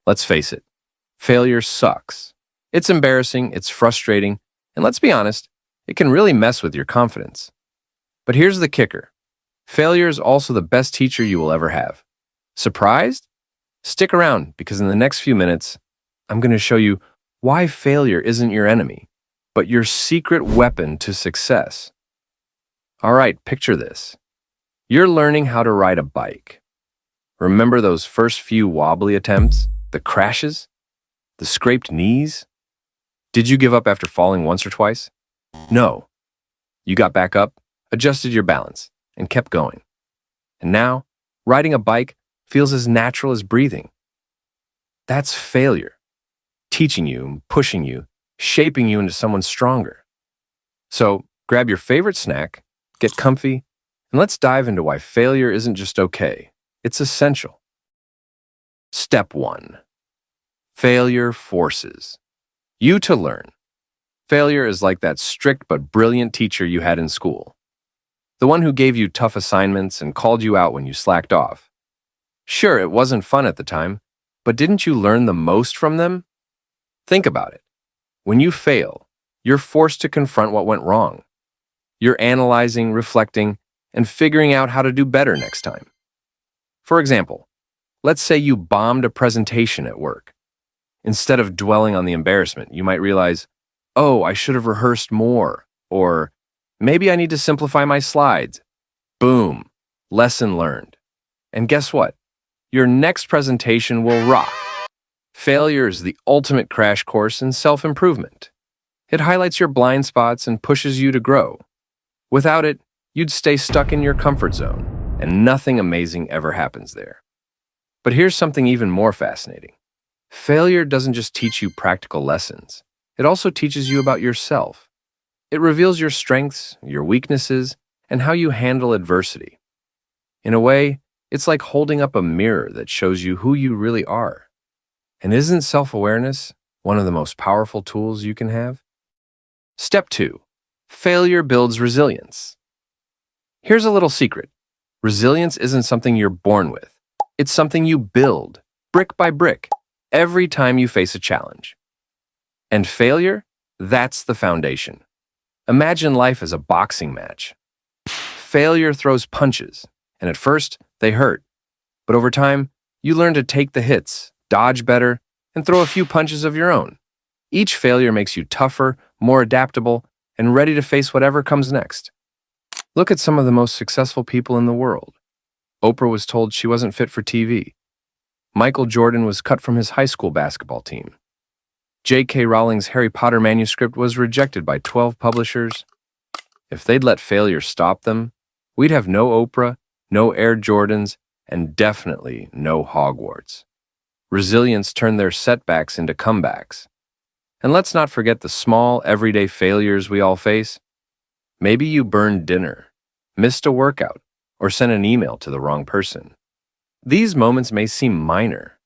Let's face it, failure sucks. It's embarrassing, it's frustrating, and let's be honest, it can really mess with your confidence. But here's the kicker. Failure is also the best teacher you will ever have. Surprised? Stick around because in the next few minutes, I'm going to show you why failure isn't your enemy, but your secret weapon to success. All right, picture this. You're learning how to ride a bike. Remember those first few wobbly attempts, the crashes, the scraped knees? Did you give up after falling once or twice? No. You got back up, adjusted your balance, and kept going. And now, riding a bike feels as natural as breathing. That's failure, teaching you, pushing you, shaping you into someone stronger. So, grab your favorite snack, get comfy, and let's dive into why failure isn't just okay, it's essential. Step 1. Failure forces you to learn. Failure is like that strict but brilliant teacher you had in school. The one who gave you tough assignments and called you out when you slacked off. Sure, it wasn't fun at the time, but didn't you learn the most from them? Think about it. When you fail, you're forced to confront what went wrong. You're analyzing, reflecting, and figuring out how to do better next time. For example, let's say you bombed a presentation at work. Instead of dwelling on the embarrassment, you might realize, oh, I should have rehearsed more, or maybe I need to simplify my slides. Boom, lesson learned. And guess what? Your next presentation will rock. Failure is the ultimate crash course in self-improvement. It highlights your blind spots and pushes you to grow. Without it, you'd stay stuck in your comfort zone, and nothing amazing ever happens there. But here's something even more fascinating. Failure doesn't just teach you practical lessons. It also teaches you about yourself. It reveals your strengths, your weaknesses, and how you handle adversity. In a way, it's like holding up a mirror that shows you who you really are. And isn't self-awareness one of the most powerful tools you can have? Step 2. Failure builds resilience. Here's a little secret. Resilience isn't something you're born with. It's something you build, brick by brick, every time you face a challenge. And failure? That's the foundation. Imagine life as a boxing match. Failure throws punches, and at first, they hurt. But over time, you learn to take the hits, dodge better, and throw a few punches of your own. Each failure makes you tougher, more adaptable, and ready to face whatever comes next. Look at some of the most successful people in the world. Oprah was told she wasn't fit for TV. Michael Jordan was cut from his high school basketball team. J.K. Rowling's Harry Potter manuscript was rejected by 12 publishers. If they'd let failure stop them, we'd have no Oprah, no Air Jordans, and definitely no Hogwarts. Resilience turned their setbacks into comebacks. And let's not forget the small, everyday failures we all face. Maybe you burned dinner, missed a workout, or sent an email to the wrong person. These moments may seem minor,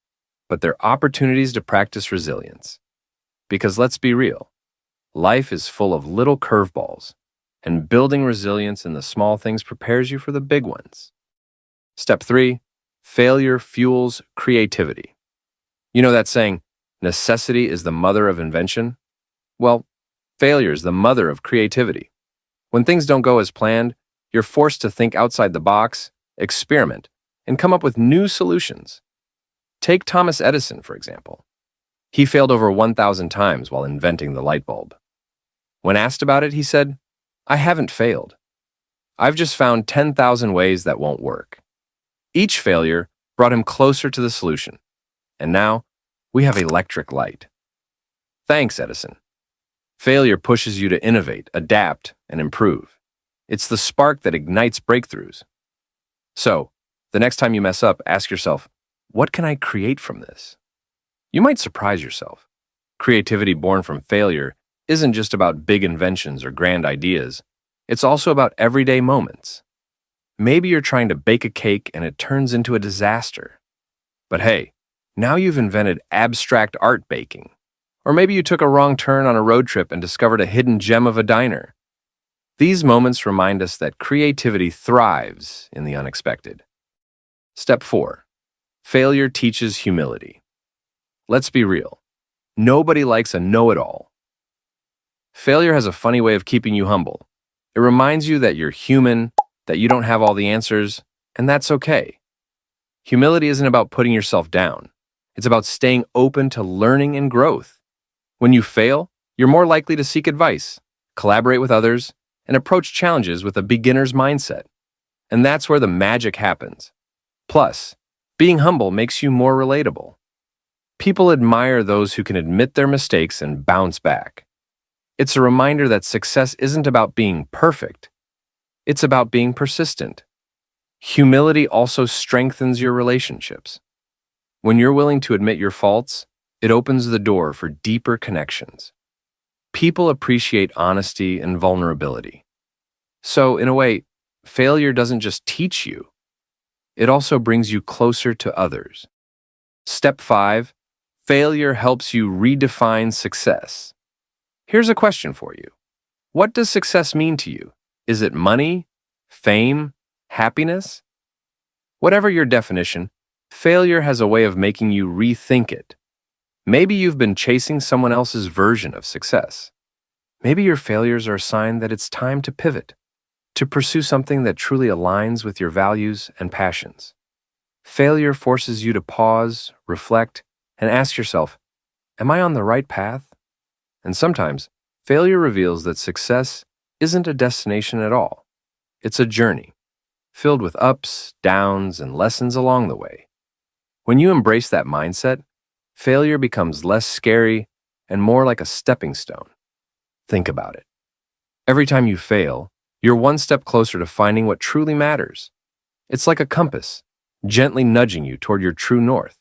but they're opportunities to practice resilience. Because let's be real, life is full of little curveballs, and building resilience in the small things prepares you for the big ones. Step 3, failure fuels creativity. You know that saying, necessity is the mother of invention? Well, failure is the mother of creativity. When things don't go as planned, you're forced to think outside the box, experiment, and come up with new solutions. Take Thomas Edison, for example. He failed over 1,000 times while inventing the light bulb. When asked about it, he said, I haven't failed. I've just found 10,000 ways that won't work. Each failure brought him closer to the solution. And now, we have electric light. Thanks, Edison. Failure pushes you to innovate, adapt, and improve. It's the spark that ignites breakthroughs. So, the next time you mess up, ask yourself, what can I create from this? You might surprise yourself. Creativity born from failure isn't just about big inventions or grand ideas. It's also about everyday moments. Maybe you're trying to bake a cake and it turns into a disaster. But hey, now you've invented abstract art baking. Or maybe you took a wrong turn on a road trip and discovered a hidden gem of a diner. These moments remind us that creativity thrives in the unexpected. Step 4. Failure teaches humility. Let's be real. Nobody likes a know-it-all. Failure has a funny way of keeping you humble. It reminds you that you're human, that you don't have all the answers, and that's okay. Humility isn't about putting yourself down. It's about staying open to learning and growth. When you fail, you're more likely to seek advice, collaborate with others, and approach challenges with a beginner's mindset. And that's where the magic happens. Plus, being humble makes you more relatable. People admire those who can admit their mistakes and bounce back. It's a reminder that success isn't about being perfect. It's about being persistent. Humility also strengthens your relationships. When you're willing to admit your faults, it opens the door for deeper connections. People appreciate honesty and vulnerability. So, in a way, failure doesn't just teach you, it also brings you closer to others. Step 5, failure helps you redefine success. Here's a question for you. What does success mean to you? Is it money, fame, happiness? Whatever your definition, failure has a way of making you rethink it. Maybe you've been chasing someone else's version of success. Maybe your failures are a sign that it's time to pivot, to pursue something that truly aligns with your values and passions. Failure forces you to pause, reflect, and ask yourself, am I on the right path? And sometimes, failure reveals that success isn't a destination at all. It's a journey, filled with ups, downs, and lessons along the way. When you embrace that mindset, failure becomes less scary and more like a stepping stone. Think about it. Every time you fail, you're one step closer to finding what truly matters. It's like a compass, gently nudging you toward your true north.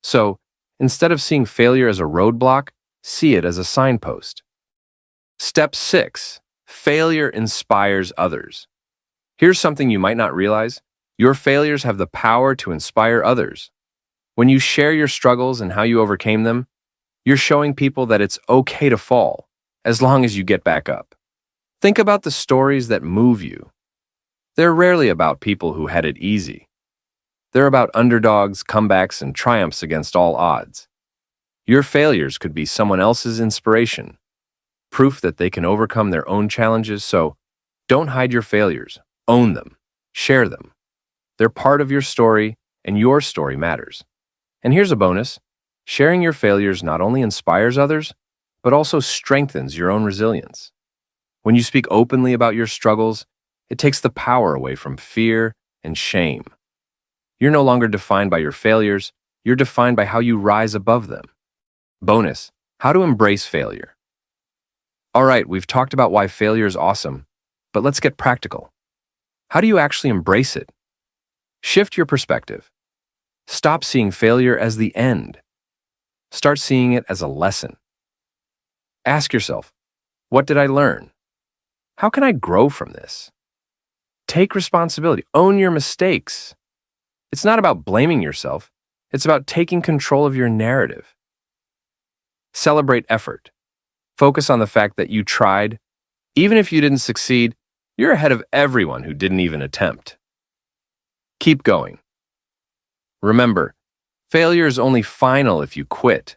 So, instead of seeing failure as a roadblock, see it as a signpost. Step 6. Failure inspires others. Here's something you might not realize. Your failures have the power to inspire others. When you share your struggles and how you overcame them, you're showing people that it's okay to fall, as long as you get back up. Think about the stories that move you. They're rarely about people who had it easy. They're about underdogs, comebacks, and triumphs against all odds. Your failures could be someone else's inspiration, proof that they can overcome their own challenges, so don't hide your failures. Own them. Share them. They're part of your story, and your story matters. And here's a bonus. Sharing your failures not only inspires others, but also strengthens your own resilience. When you speak openly about your struggles, it takes the power away from fear and shame. You're no longer defined by your failures, you're defined by how you rise above them. Bonus, how to embrace failure. All right, we've talked about why failure is awesome, but let's get practical. How do you actually embrace it? Shift your perspective. Stop seeing failure as the end. Start seeing it as a lesson. Ask yourself, what did I learn? How can I grow from this? Take responsibility. Own your mistakes. It's not about blaming yourself. It's about taking control of your narrative. Celebrate effort. Focus on the fact that you tried. Even if you didn't succeed, you're ahead of everyone who didn't even attempt. Keep going. Remember, failure is only final if you quit.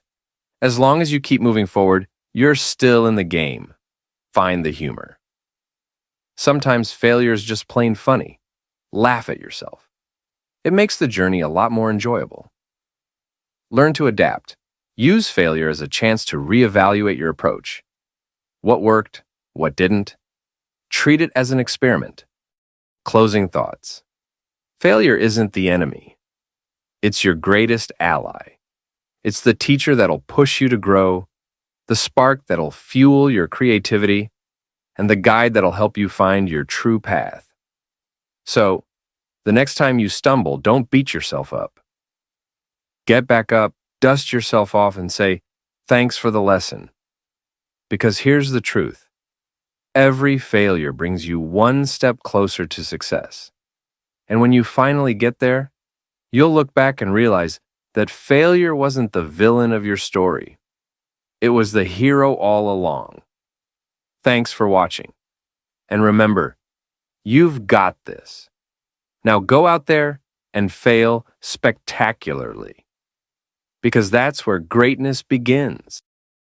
As long as you keep moving forward, you're still in the game. Find the humor. Sometimes failure is just plain funny. Laugh at yourself. It makes the journey a lot more enjoyable. Learn to adapt. Use failure as a chance to reevaluate your approach. What worked? What didn't? Treat it as an experiment. Closing thoughts. Failure isn't the enemy. It's your greatest ally. It's the teacher that'll push you to grow, the spark that'll fuel your creativity, and the guide that'll help you find your true path. So, the next time you stumble, don't beat yourself up. Get back up, dust yourself off, and say, thanks for the lesson. Because here's the truth. Every failure brings you one step closer to success. And when you finally get there, you'll look back and realize that failure wasn't the villain of your story. It was the hero all along. Thanks for watching. And remember, you've got this. Now go out there and fail spectacularly. because that's where greatness begins.